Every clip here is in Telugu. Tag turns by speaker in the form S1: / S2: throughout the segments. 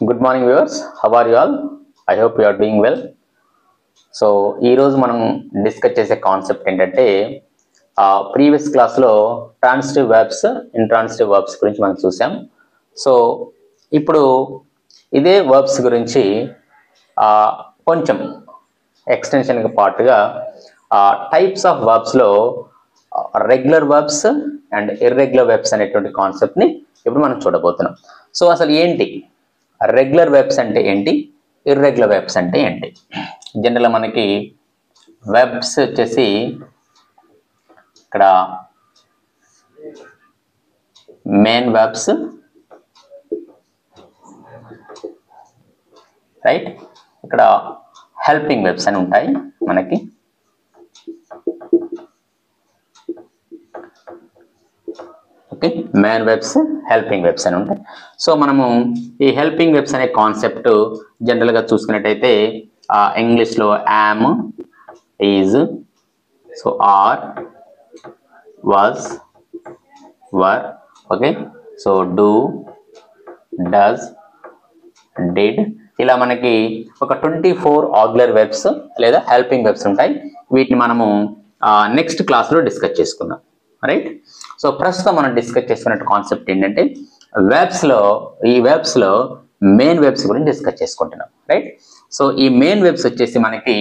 S1: Good morning viewers, how are you all? I hope you are doing well. So ఈ రోజు మనం డిస్కస్ చేసే కాన్సెప్ట్ ఏంటంటే ప్రీవియస్ క్లాస్లో ట్రాన్సిటివ్ వర్బ్స్ ఇంట్రాన్సిటివ్ వర్బ్స్ గురించి మనం చూసాం. సో ఇప్పుడు ఇదే వర్బ్స్ గురించి కొంచెం ఎక్స్టెన్షన్కి పార్ట్గా టైప్స్ ఆఫ్ వర్బ్స్లో regular verbs and irregular verbs అనేటువంటి కాన్సెప్ట్ని ఇప్పుడు మనం చూడబోతున్నాం. సో అసలు ఏంటి రెగ్యులర్ వెబ్స్ అంటే ఏంటి, ఇర్రెగ్యులర్ వెబ్స్ అంటే ఏంటి? జనరల్గా మనకి వెబ్స్ వచ్చేసి ఇక్కడ మెయిన్ వెబ్స్, రైట్, ఇక్కడ హెల్పింగ్ వెబ్స్ అని ఉంటాయి మనకి. Okay, main webs, helping webs అని ఉంటాయి. సో మనము ఈ హెల్పింగ్ వెబ్స్ అనే కాన్సెప్ట్ జనరల్గా చూసుకున్నట్టయితే ఇంగ్లీష్లో am, is, so are, was, were, okay, so do, does, did, ఇలా మనకి ఒక 24 ఆగ్యులర్ వెబ్స్ లేదా హెల్పింగ్ వెబ్స్ ఉంటాయి. వీటిని మనము నెక్స్ట్ క్లాస్లో డిస్కస్ చేసుకుందాం, రైట్. సో ప్రస్తుతం మనం డిస్కస్ చేసుకున్న కాన్సెప్ట్ ఏంటంటే ఈ వెబ్స్లో మెయిన్ వెబ్స్ గురించి డిస్కస్ చేసుకుంటున్నాం, రైట్. సో ఈ మెయిన్ వెబ్స్ వచ్చేసి మనకి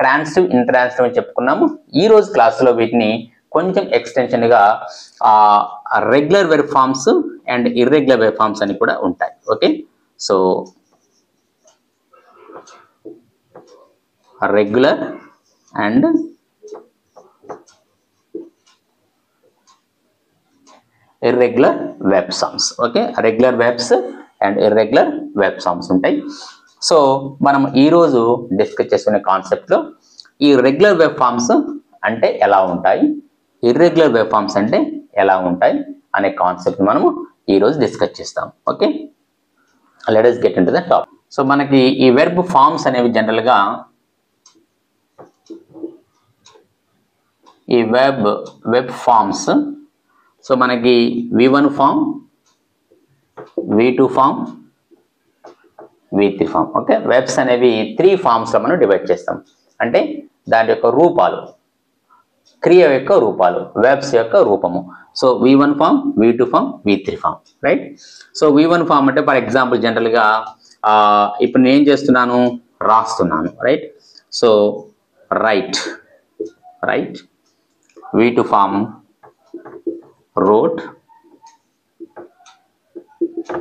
S1: ట్రాన్సిటివ్, ఇంట్రాన్సిటివ్ అని చెప్పుకున్నాము. ఈ రోజు క్లాస్లో వీటిని కొంచెం ఎక్స్టెన్షన్గా regular verb forms and irregular verb forms అని కూడా ఉంటాయి. Okay, so regular and irregular verb forms. Okay, regular verbs and irregular verb forms ఉంటాయి. సో మనం ఈరోజు డిస్కస్ చేసుకునే కాన్సెప్ట్లో ఈ రెగ్యులర్ వెబ్ ఫార్మ్స్ అంటే ఎలా ఉంటాయి, ఇర్రెగ్యులర్ వెబ్ ఫార్మ్స్ అంటే ఎలా ఉంటాయి అనే కాన్సెప్ట్ మనము ఈరోజు డిస్కస్ చేస్తాం. Okay, let us get into the topic. So మనకి ఈ వెర్బ్ ఫార్మ్స్ అనేవి జనరల్గా ఈ వెబ్ ఫార్మ్స్, సో మనకి V1 form, V2 form, V3 form. Okay, verbs అనేవి 3 ఫామ్స్లో మనం డివైడ్ చేస్తాం. అంటే దాని యొక్క రూపాలు, క్రియ యొక్క రూపాలు, వెబ్స్ యొక్క రూపము. So V1 form, V2 form, V3 form, right. So V1 form అంటే ఫర్ ఎగ్జాంపుల్ జనరల్గా ఇప్పుడు నేను ఏం చేస్తున్నాను, రాస్తున్నాను, right. So right. V2 form wrote,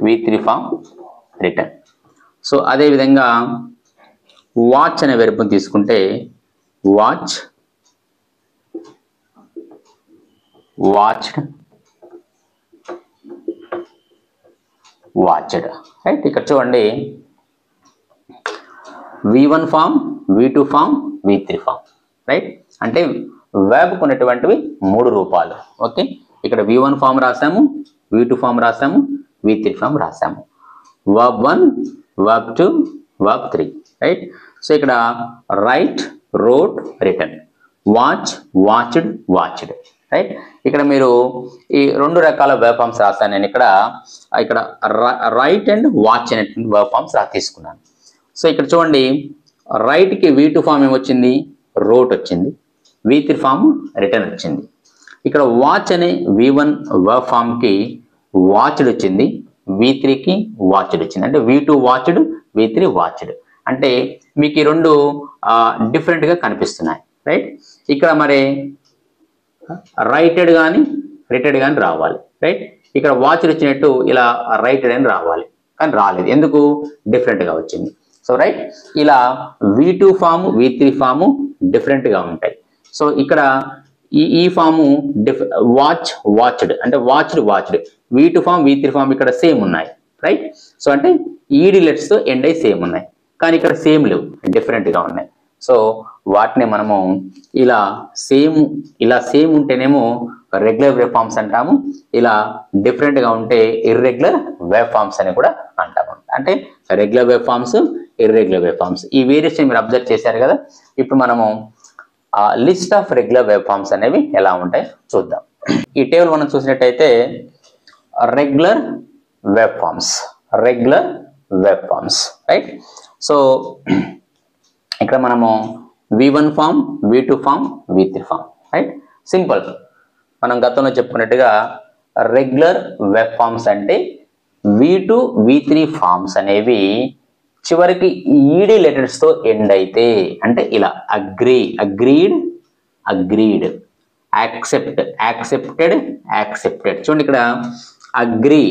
S1: V3 form written. So అదేవిధంగా వాచ్ అనే వెర్బ్ని తీసుకుంటే వాచ్, వాచ్డ్, వాచ్డ్, రైట్. ఇక్కడ చూడండి V1 form, V2 form, V3 form, right. అంటే వెబ్కు ఉన్నటువంటివి 3 రూపాలు. ఓకే, ఇక్కడ V1 ఫామ్ రాసాము, V2 ఫామ్ రాసాము, V3 ఫామ్ రాసాము. Verb 1, verb 2, verb 3, right. So ఇక్కడ write, wrote, written, watch, watched, watched, right. ఇక్కడ మీరు ఈ 2 రకాల వర్బ్ ఫామ్స్ రాసాను నేను. ఇక్కడ రైట్ అండ్ వాచ్ అనేటువంటి వర్బ్ ఫామ్స్ తీసుకున్నాను. సో ఇక్కడ చూడండి రైట్కి V2 ఫామ్ ఏమొచ్చింది, రోట్ వచ్చింది, V3 ఫామ్ రిటర్న్ వచ్చింది. ఇక్కడ వాచ్ అనే V1 వర్బ్ ఫామ్కి వాచ్డ్ వచ్చింది, V3కి వాచ్డ్ వచ్చింది. అంటే V2 వాచ్డ్, V3 వాచ్డ్. అంటే మీకు ఈ 2 డిఫరెంట్గా కనిపిస్తున్నాయి, రైట్. ఇక్కడ మరి రైటెడ్ కానీ రిటెడ్ కానీ రావాలి, రైట్. ఇక్కడ వాచ్డ్ వచ్చినట్టు ఇలా రైటెడ్ అని రావాలి, కానీ రాలేదు. ఎందుకు? డిఫరెంట్గా వచ్చింది. సో రైట్, ఇలా V2 ఫాము, V3 ఫాము డిఫరెంట్గా ఉంటాయి. సో ఇక్కడ ఈ ఫాము వాచ్, వాచ్డ్, అంటే watched, watched. V2 form, V3 form ఇక్కడ సేమ్ ఉన్నాయి, రైట్. సో అంటే ఈడి లెట్స్తో ఎండ్ అయి సేమ్ ఉన్నాయి, కానీ ఇక్కడ సేమ్ లేవు, డిఫరెంట్గా ఉన్నాయి. సో వాటిని మనము ఇలా సేమ్ ఉంటేనేమో రెగ్యులర్ వెబ్ ఫార్మ్స్ అంటాము, ఇలా డిఫరెంట్గా ఉంటే ఇర్రెగ్యులర్ వెబ్ ఫార్మ్స్ అని కూడా అంటాము. అంటే regular verb forms, irregular verb forms, ఈ వేరియేషన్ మీరు అబ్జర్వ్ చేశారు కదా. ఇప్పుడు మనము list of regular verb forms అనేవి ఎలా ఉంటాయి చూద్దాం. ఈ టేబుల్ మనం చూసినట్టయితే regular verb forms, regular verb forms, right. So ఇక్కడ మనము V1 form, V2 form, V3 form, right. Simple. మనం గతంలో చెప్పుకున్నట్టుగా రెగ్యులర్ వెబ్ ఫామ్స్ అంటే V2, V3 ఫామ్స్ అనేవి చివరికి ఈడి లెటర్స్ తో ఎండ్ అయితే, అంటే ఇలా agree, agreed, agreed, accept, accepted, accepted. చూడండి ఇక్కడ అగ్రీ,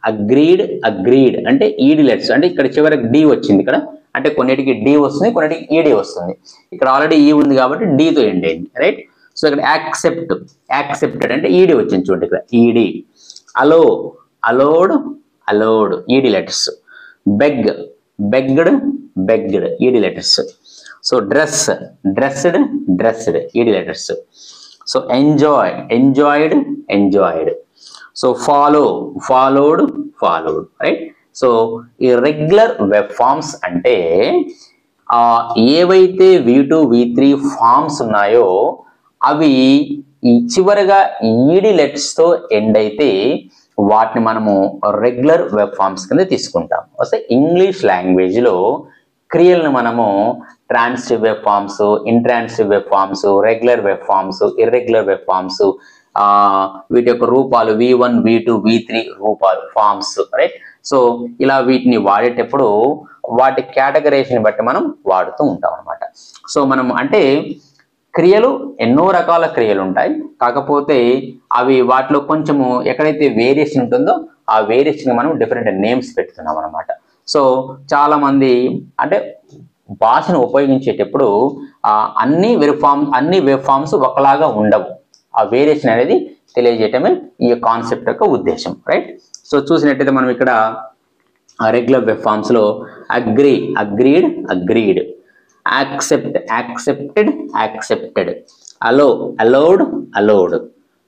S1: అగ్రీడ్, అగ్రీడ్ అంటే ఈడి లెటర్స్, అంటే ఇక్కడ చివరికి డి వచ్చింది ఇక్కడ, అంటే కొన్నిటికి డి వస్తుంది, కొన్నిటికి ఈడి వస్తుంది. ఇక్కడ ఆల్రెడీ ఈ ఉంది కాబట్టి డితో ఎండ్ అయింది, రైట్. సో ఇక్కడ యాక్సెప్ట్, యాక్సెప్టెడ్ అంటే ఈడి వచ్చింది. చూడండి ఇక్కడ E D. Allow, allowed, allowed E D letters. Beg, begged, begged E D letters. So dress, dressed, dressed E D letters. So enjoy, enjoyed, enjoyed. So follow, followed, followed, right. So ఈ రెగ్యులర్ వెబ్ ఫామ్స్ అంటే ఏవైతే V2, V3 ఫామ్స్ ఉన్నాయో అవి ఈ చివరిగా ఈడి లెటర్స్ తో ఎండ్ అయితే వాటిని మనము రెగ్యులర్ వెబ్ ఫామ్స్ కింద తీసుకుంటాం. వస్తే ఇంగ్లీష్ లాంగ్వేజ్ లో క్రియలను మనము transitive verb forms, intransitive verb forms, regular verb forms, irregular verb forms, వీటి యొక్క రూపాలు V1, V2, V3 రూపాలు ఫామ్స్, రైట్. సో ఇలా వీటిని వాడేటప్పుడు వాటి కేటగరైజేషన్ బట్టి మనం వాడుతూ ఉంటాం అనమాట. సో మనం అంటే క్రియలు ఎన్నో రకాల క్రియలు ఉంటాయి, కాకపోతే అవి వాటిలో కొంచెము ఎక్కడైతే వేరియేషన్ ఉంటుందో ఆ వేరియేషన్ మనం డిఫరెంట్ నేమ్స్ పెడుతున్నాం అనమాట. సో చాలా మంది అంటే భాషను ఉపయోగించేటప్పుడు అన్ని వెబ్ ఫామ్స్ ఒకలాగా ఉండవు. ఆ వేరియేషన్ అనేది తెలియజేయటమే ఈ కాన్సెప్ట్ యొక్క ఉద్దేశం, రైట్. సో చూసినట్టయితే మనం ఇక్కడ రెగ్యులర్ వెబ్ ఫామ్స్ లో agree, agreed, agreed, accept, accepted, accepted, allow, allowed, allowed,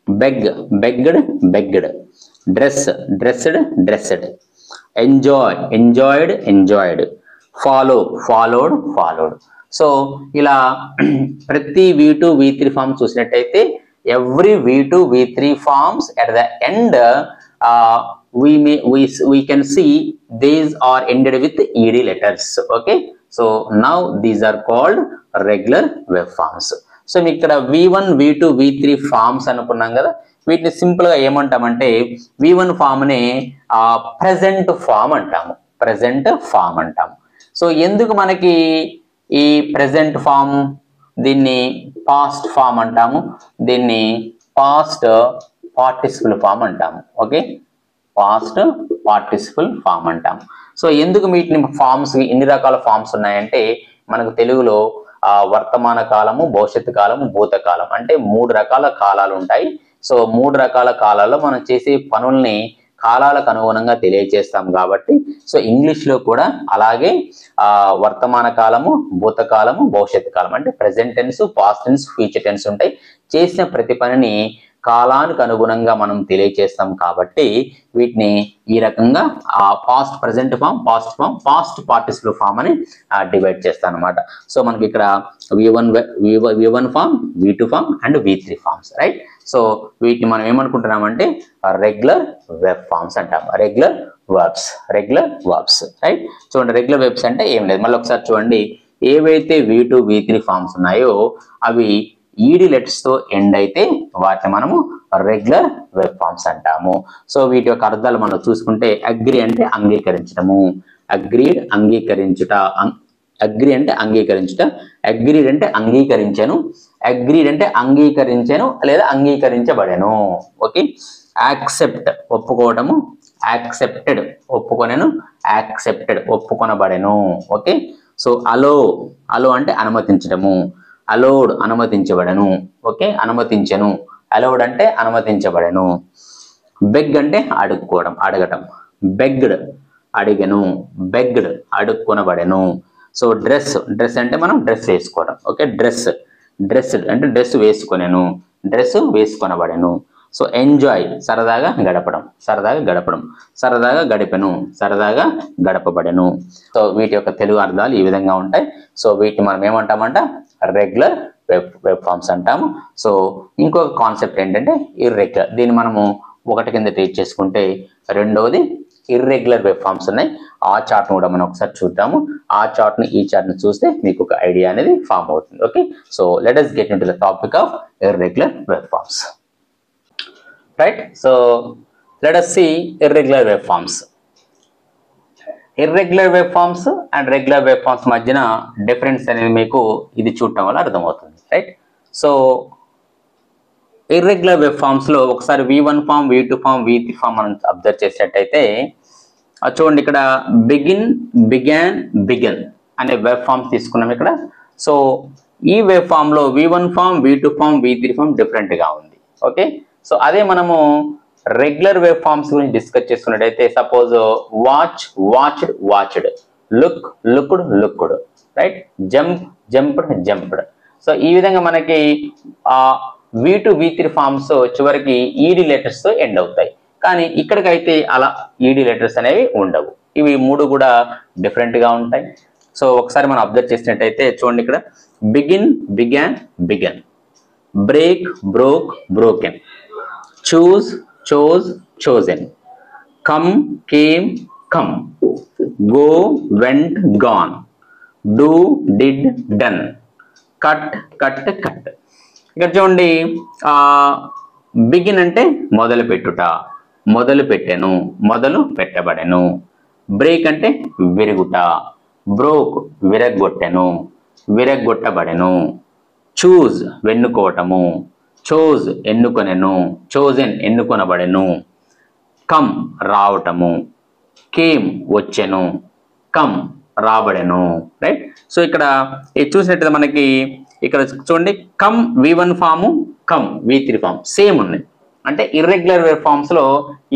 S1: beg, begged, begged, dress, dressed, dressed, enjoy, enjoyed, enjoyed, follow, followed, followed. So ఇలా ప్రతి V2, V3 ఫామ్ చూసినట్టయితే every V2, V3 forms at the end we can see these are ended with ed letters. Okay, so now these are called regular web forms. So ఇక్కడ V1, V2, V3 ఫామ్స్ అనుకున్నాం కదా, వీటిని సింపుల్ గా ఏమంటామంటే V1 ఫామ్ ని ప్రెజెంట్ ఫామ్ అంటాము, ప్రెజెంట్ ఫామ్ అంటాము. సో ఎందుకు మనకి ఈ ప్రెజెంట్ ఫామ్, దీన్ని పాస్ట్ ఫామ్ అంటాము, దీన్ని పాస్ట్ పార్టిసిపుల్ ఫామ్ అంటాము. ఓకే, పాస్ట్ పార్టిసిపుల్ ఫామ్ అంటాము. సో ఎందుకు వీటిని ఫామ్స్ ఇన్ని రకాల ఫామ్స్ ఉన్నాయంటే మనకు తెలుగులో వర్తమాన కాలము, భవిష్యత్తు కాలము, భూతకాలం అంటే 3 రకాల కాలాలు ఉంటాయి. సో 3 రకాల కాలాల్లో మనం చేసే పనుల్ని కాలాలకు అనుగుణంగా తెలియజేస్తాం కాబట్టి సో ఇంగ్లీష్ లో కూడా అలాగే వర్తమాన కాలము, భూతకాలము, భవిష్యత్తు కాలం అంటే present tense, past tense, future tense ఉంటాయి. చేసిన ప్రతి పనిని కాలానికి అనుగుణంగా మనం తెలియజేస్తాం కాబట్టి వీటిని ఈ రకంగా past present form, past form, past participle form అని డివైడ్ చేస్తాం అనమాట. సో మనకి ఇక్కడ V1 form, V2 form and V3 forms, right. So వీటిని మనం ఏమనుకుంటున్నామంటే రెగ్యులర్ వెబ్ ఫామ్స్ అంటాం, regular verbs, regular verbs, right. చూడండి రెగ్యులర్ వెబ్స్ అంటే ఏం లేదు, మళ్ళీ ఒకసారి చూడండి. ఏవైతే V2, V3 ఫామ్స్ ఉన్నాయో అవి ఈడి లెటర్స్ తో ఎండ్ అయితే వాటిని మనము రెగ్యులర్ వెబ్ ఫామ్స్ అంటాము. సో వీటి యొక్క అర్థాలు మనం చూసుకుంటే అగ్రి అంటే అంగీకరించడము, అగ్రీడ్ అంగీకరించుట, అగ్రి అంటే అంగీకరించుట, అగ్రీడ్ అంటే అంగీకరించను, అగ్రీడ్ అంటే అంగీకరించను లేదా అంగీకరించబడెను. ఓకే, యాక్సెప్ట్ ఒప్పుకోవడము, యాక్సెప్టెడ్ ఒప్పుకొనెను, యాక్సెప్టెడ్ ఒప్పుకొనబడెను. ఓకే, సో అలో, అలో అంటే అనుమతించడము, అలోడ్ అనుమతించబడను. ఓకే, అనుమతించను, అలౌడ్ అంటే అనుమతించబడను. బెగ్ అంటే అడుక్కోవడం, అడగటం, బెగ్డ్ అడిగను, బెగ్డ్ అడుక్కొనబడెను. సో డ్రెస్, డ్రెస్ అంటే మనం డ్రెస్ వేసుకోవడం. ఓకే, డ్రెస్, డ్రెస్డ్ అంటే డ్రెస్ వేసుకొనెను, డ్రెస్ వేసుకొనబడెను. సో ఎంజాయ్ సరదాగా గడపడం, సరదాగా గడపడం, సరదాగా గడిపెను, సరదాగా గడపబడెను. సో వీటి యొక్క తెలుగు అర్థాలు ఈ విధంగా ఉంటాయి. సో వీటిని మనం ఏమంటామంట రెగ్యులర్ వెబ్ ఫామ్స్ అంటాము. సో ఇంకొక కాన్సెప్ట్ ఏంటంటే ఇర్రెగ్యులర్, దీన్ని మనము 1 కింద ట్రీట్ చేసుకుంటే, రెండవది ఇర్రెగ్యులర్ వేవ్ ఫార్మ్స్ ఉన్నాయి. ఆ చార్ట్ను కూడా మనం ఒకసారి చూద్దాము. ఆ చార్ట్ని ఈ చార్ట్ని చూస్తే మీకు ఒక ఐడియా అనేది ఫామ్ అవుతుంది. Okay, so let us get into the topic of irregular waveforms. Right, so let us see irregular waveforms. Irregular waveforms and regular waveforms మధ్యన డిఫరెన్స్ అనేది మీకు ఇది చూడటం వల్ల అర్థమవుతుంది. Right, so irregular wave forms లో ఒకసారి V1 form, V2 form, V3 form మనం అబ్జర్వ్ చేసేటట్టయితే చూడండి, ఇక్కడ బిగన్ అనే వేవ్ ఫార్మ్స్ తీసుకున్నాం ఇక్కడ. సో ఈ వేవ్ ఫామ్ లో V1 form, V2 form, V3 form different గా ఉంది. ఓకే, సో అదే మనము రెగ్యులర్ వేవ్ ఫార్మ్స్ గురించి డిస్కస్ చేసుకున్నట్టయితే suppose watched, looked, right, jumped. So ఈ విధంగా మనకి V2, V3 ఫార్మ్స్ చివరికి ఈడి లెటర్స్ తో ఎండ్ అవుతాయి. కానీ ఇక్కడికైతే అలా ఈడి లెటర్స్ అనేవి ఉండవు. ఇవి మూడు కూడా డిఫరెంట్ గా ఉంటాయి. సో ఒకసారి మనం అబ్జర్వ్ చేసినట్టయితే చూడండి, ఇక్కడ begun, break, broken, chosen, come, came, come, go, went, gone, do, did, done, cut. ఇక్కడ చూడండి, బిగిన్ అంటే మొదలు పెట్టుట, మొదలు పెట్టెను, మొదలు పెట్టబడెను. బ్రేక్ అంటే విరుగుట, బ్రోక్ విరగ్గొట్టెను, విరగ్గొట్టబడెను. చూజ్ వెన్నుకోవటము, చోజ్ ఎన్నుకొనెను, చోజెన్ ఎన్నుకొనబడెను. కమ్ రావటము, కేమ్ వచ్చెను, కమ్ రాబడెను. రైట్, సో ఇక్కడ చూసినట్టు మనకి ఇక్కడ చూడండి, come V1 form, come V3 form same ఉన్నాయి. అంటే ఇర్రెగ్యులర్ వేవ్ ఫార్మ్స్ లో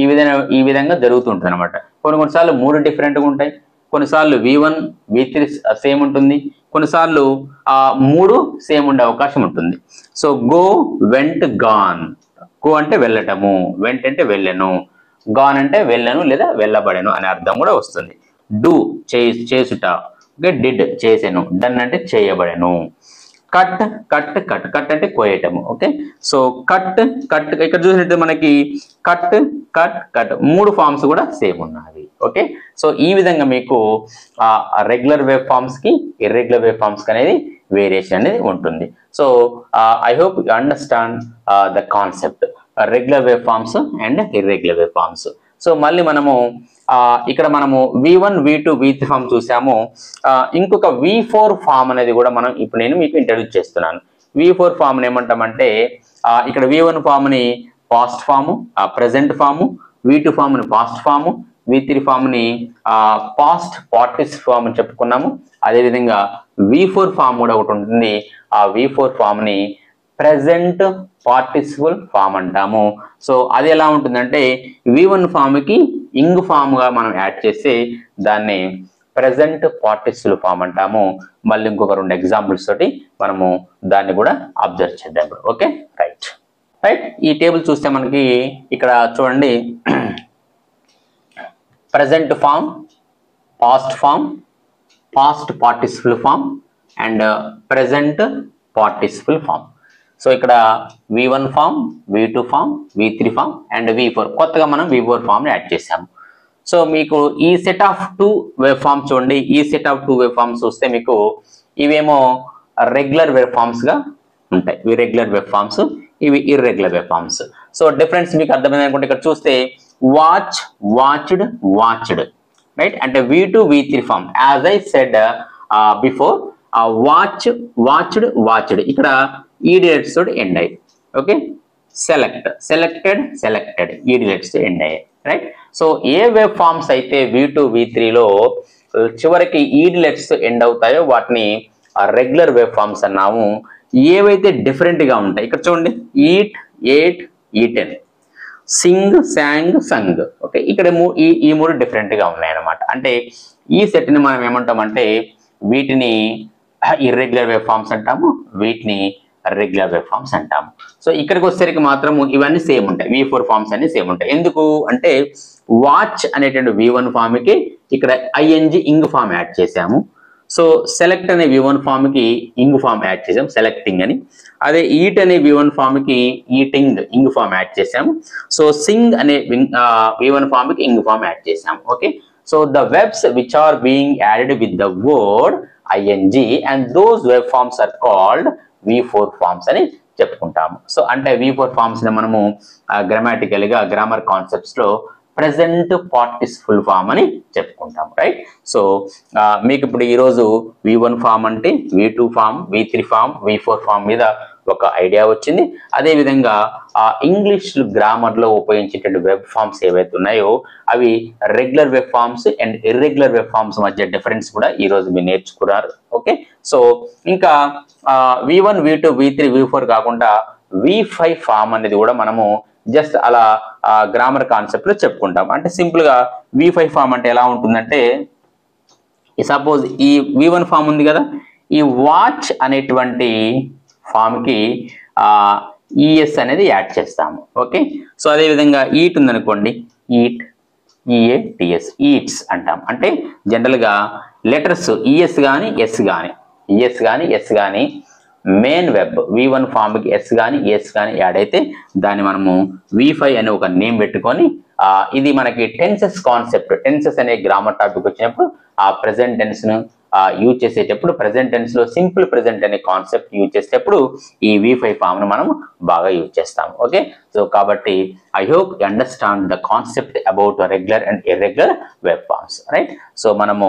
S1: ఈ విధంగా జరుగుతుంటుంది అనమాట. కొన్నిసార్లు మూడు డిఫరెంట్గా ఉంటాయి, కొన్నిసార్లు V1, V3 సేమ్ ఉంటుంది, కొన్నిసార్లు మూడు సేమ్ ఉండే అవకాశం ఉంటుంది. So go, vent, gone. Go అంటే వెళ్ళటము, వెంట్ అంటే వెళ్ళెను, గాన్ అంటే వెళ్ళను లేదా వెళ్ళబడెను అనే అర్థం కూడా వస్తుంది. డూ చేసుట, డిడ్ చేసెను, డన్ అంటే చేయబడెను. కట్ అంటే కోయటము. ఓకే, సో కట్ ఇక్కడ చూసినట్టు మనకి కట్ మూడు ఫార్మ్స్ కూడా సేమ్ ఉన్నాయి. ఓకే, సో ఈ విధంగా మీకు రెగ్యులర్ వేవ్ ఫార్మ్స్ కి ఇర్రెగ్యులర్ వేవ్ ఫార్మ్స్ కి అనేది వేరియేషన్ అనేది ఉంటుంది. So I hope you understand the concept regular wave forms and irregular wave forms. So మళ్ళీ మనము ఇక్కడ మనము V1, V2, V3 ఫామ్ చూసాము. ఇంకొక V4 ఫామ్ అనేది కూడా మనం ఇప్పుడు నేను మీకు ఇంట్రడ్యూస్ చేస్తున్నాను. V4 ఫామ్ ఏమంటామంటే ఇక్కడ V1 ఫామ్ ని past form, present form, V2 form ని పాస్ట్ ఫాము, V3 ఫామ్ ని పాస్ట్ పార్టిసిపల్ ఫామ్ అని చెప్పుకున్నాము. అదేవిధంగా V4 ఫామ్ కూడా ఒకటి ఉంటుంది. ఆ V4 ఫామ్ ని ప్రెసెంట్ పార్టిసిపల్ ఫామ్ అంటాము. సో అది ఎలా ఉంటుందంటే V1 ఫామ్ కి ఇంగ్ ఫామ్ గా మనం యాడ్ చేసి దాన్ని ప్రెసెంట్ పార్టిసిపల్ ఫామ్ అంటాము. మళ్ళీ ఇంకొక రెండు ఎగ్జాంపుల్స్ తోటి మనము దాన్ని కూడా అబ్జర్వ్ చేద్దాం. Okay, right. ఈ టేబుల్ చూస్తే మనకి ఇక్కడ చూడండి, present form, past form, past participle form and present participle form. So ఇక్కడ V1 form, V2 form, V3 form and V4 కొత్తగా మనం V4 ఫామ్ యాడ్ చేసాము. సో మీకు ఈ సెట్ ఆఫ్ 2 వేవ్ ఫామ్స్ చూడండి, ఈ సెట్ ఆఫ్ 2 వేవ్ ఫామ్స్ చూస్తే మీకు ఇవేమో రెగ్యులర్ వేవ్ ఫామ్స్ గా ఉంటాయి. ఇవి రెగ్యులర్ వేవ్ ఫామ్స్, ఇవి irregular wave forms. So difference మీకు అర్థమైంది అనుకుంటే ఇక్కడ చూస్తే వాచ్డ్ రైట్, అంటే V2, V3 form. As I said before, watched ఇక్కడ ఈడి లెటర్స్ తోటి ఎండ్ అయ్యాయి. Okay, selected ED letters end అయ్యాయి. రైట్, సో ఏ వేవ్ ఫార్మ్స్ అయితే V2, V3 లో చివరికి ఈడి లెటర్స్ ఎండ్ అవుతాయో వాటిని రెగ్యులర్ వేవ్ ఫార్మ్స్ అన్నాము. ఏవైతే డిఫరెంట్ గా ఉంటాయి ఇక్కడ చూడండి, eat, ate, eaten, sing, sang, sung. Okay, ఇక్కడ ఈ మూడు డిఫరెంట్ గా ఉన్నాయి అన్నమాట. అంటే ఈ సెట్ ని మనం ఏమంటామంటే వీటిని ఇర్రెగ్యులర్ వేవ్ ఫార్మ్స్ అంటాము, వీటిని రెగ్యులర్ వేవ్ ఫార్మ్స్ అంటాము. సో ఇక్కడికి వచ్చేసరికి మాత్రము ఇవన్నీ సేమ్ ఉంటాయి, V4 ఫార్మ్స్ అన్ని సేమ్ ఉంటాయి. ఎందుకు అంటే వాచ్ అనేటువంటి V1 ఫామ్ కి ఇక్కడ ING ఇంగ్ ఫామ్ యాడ్ చేసాము. సో సెలెక్ట్ అనే V1 ఫామ్ కి ఇంగ్ ఫామ్ యాడ్ చేసాం, సెలెక్టింగ్ అని. అదే ఈట్ అనే V1 ఫామ్ కి ఈటింగ్ ఇంగ్ ఫామ్ యాడ్ చేసాము. సో సింగ్ అనే V1 ఫామ్ కి ఇంగ్ ఫామ్ యాడ్ చేసాము. Okay, so the verbs which are being added with the word ing and those verb forms are called V4 forms అని చెప్పుకుంటాము. సో అంటే V4 ఫార్మ్స్ ని మనము గ్రామాటికల్ గా గ్రామర్ కాన్సెప్ట్స్ లో ప్రెసెంట్ పార్టిసిపుల్ ఫామ్ అని చెప్పుకుంటాం, రైట్. సో మీకు ఇప్పుడు ఈరోజు V1 ఫామ్ అంటే V2 form, V3 form, V4 form మీద ఒక ఐడియా వచ్చింది. అదేవిధంగా ఇంగ్లీష్ గ్రామర్ లో ఉపయోగించేటువంటి వెబ్ ఫామ్స్ ఏవైతే ఉన్నాయో అవి regular verb forms and irregular verb forms మధ్య డిఫరెన్స్ కూడా ఈ రోజు మీరు నేర్చుకున్నారు. ఓకే, సో ఇంకా V1, V2, V3, V4 కాకుండా V5 ఫామ్ అనేది కూడా మనము జస్ట్ అలా గ్రామర్ కాన్సెప్ట్ లో చెప్పుకుంటాం. అంటే సింపుల్ గా V5 ఫామ్ అంటే ఎలా ఉంటుందంటే, సపోజ్ ఈ V1 ఫామ్ ఉంది కదా, ఈ వాచ్ అనేటువంటి ఫామ్ కి ES అనేది యాడ్ చేస్తాము. ఓకే, సో అదే విధంగా ఈట్ ఉందనుకోండి, ఈట్ EATS ఈట్స్ అంటాం. అంటే జనరల్ గా లెటర్స్ ES కానీ ఎస్ కానీ మెయిన్ వెబ్ V1 ఫామ్ కి S కానీ ES కానీ యాడ్ అయితే దాన్ని మనము V5 అనే ఒక నేమ్ పెట్టుకొని ఇది మనకి టెన్సెస్ కాన్సెప్ట్, టెన్సెస్ అనే గ్రామర్ టాపిక్ వచ్చినప్పుడు ఆ ప్రెసెంట్ టెన్స్ ను యూజ్ చేసేటప్పుడు ప్రెసెంట్ టెన్స్ లో సింపుల్ ప్రెసెంట్ అనే కాన్సెప్ట్ యూజ్ చేసేటప్పుడు ఈ V5 ఫామ్ ను మనం బాగా యూజ్ చేస్తాము. ఓకే, సో కాబట్టి I hope you understand the concept about regular and irregular web forms, right. So మనము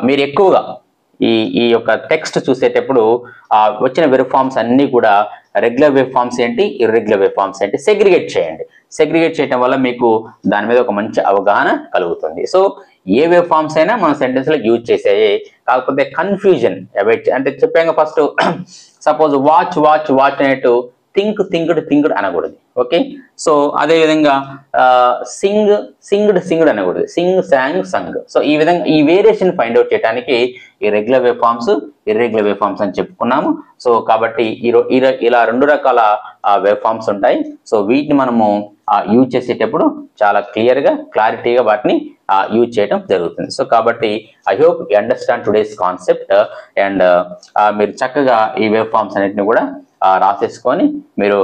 S1: మీరు ఎక్కువగా ఈ యొక్క టెక్స్ట్ చూసేటప్పుడు వచ్చిన వెబ్ ఫామ్స్ అన్ని కూడా రెగ్యులర్ వెబ్ ఫామ్స్ ఏంటి, ఇర్రెగ్యులర్ వెబ్ ఫామ్స్ ఏంటి సెగ్రిగేట్ చేయండి. సెగ్రిగేట్ చేయడం వల్ల మీకు దాని మీద ఒక మంచి అవగాహన కలుగుతుంది. సో ఏ వెబ్ ఫామ్స్ అయినా మన సెంటెన్స్ లో యూజ్ చేసేవి, కాకపోతే కన్ఫ్యూజన్ అవాయిడ్ అంటే చెప్పాక first suppose watch watch watch అనేట్టు థింక్డ్ అనకూడదు. ఓకే, సో అదే విధంగా సింగ్డ్ అనకూడదు, సంగ్. సో ఈ విధంగా ఈ వేరియేషన్ ఫైండ్ అవుట్ చేయడానికి ఈ regular verb forms, irregular verb forms అని చెప్పుకున్నాము. సో కాబట్టి ఇలా రెండు రకాల వెబ్ ఫామ్స్ ఉంటాయి. సో వీటిని మనము యూజ్ చేసేటప్పుడు చాలా క్లారిటీగా వాటిని యూజ్ చేయడం జరుగుతుంది. సో కాబట్టి I hope you understand today's concept and మీరు చక్కగా ఈ వెబ్ ఫామ్స్ అన్నిటిని కూడా రాసేసుకొని మీరు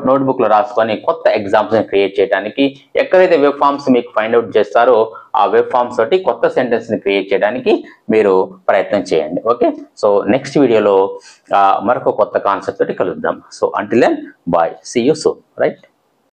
S1: నోట్బుక్ లో రాసుకొని కొత్త ఎగ్జామ్స్ క్రియేట్ చేయడానికి, ఎక్కడైతే వెబ్ ఫామ్స్ మీకు ఫైండ్ అవుట్ చేస్తారో ఆ వెబ్ ఫామ్స్ తోటి కొత్త సెంటెన్స్ ని క్రియేట్ చేయడానికి మీరు ప్రయత్నం చేయండి. ఓకే, సో నెక్స్ట్ వీడియోలో మరొక కొత్త కాన్సెప్ట్ తోటి కలుద్దాం. So until then bye, see you soon, right.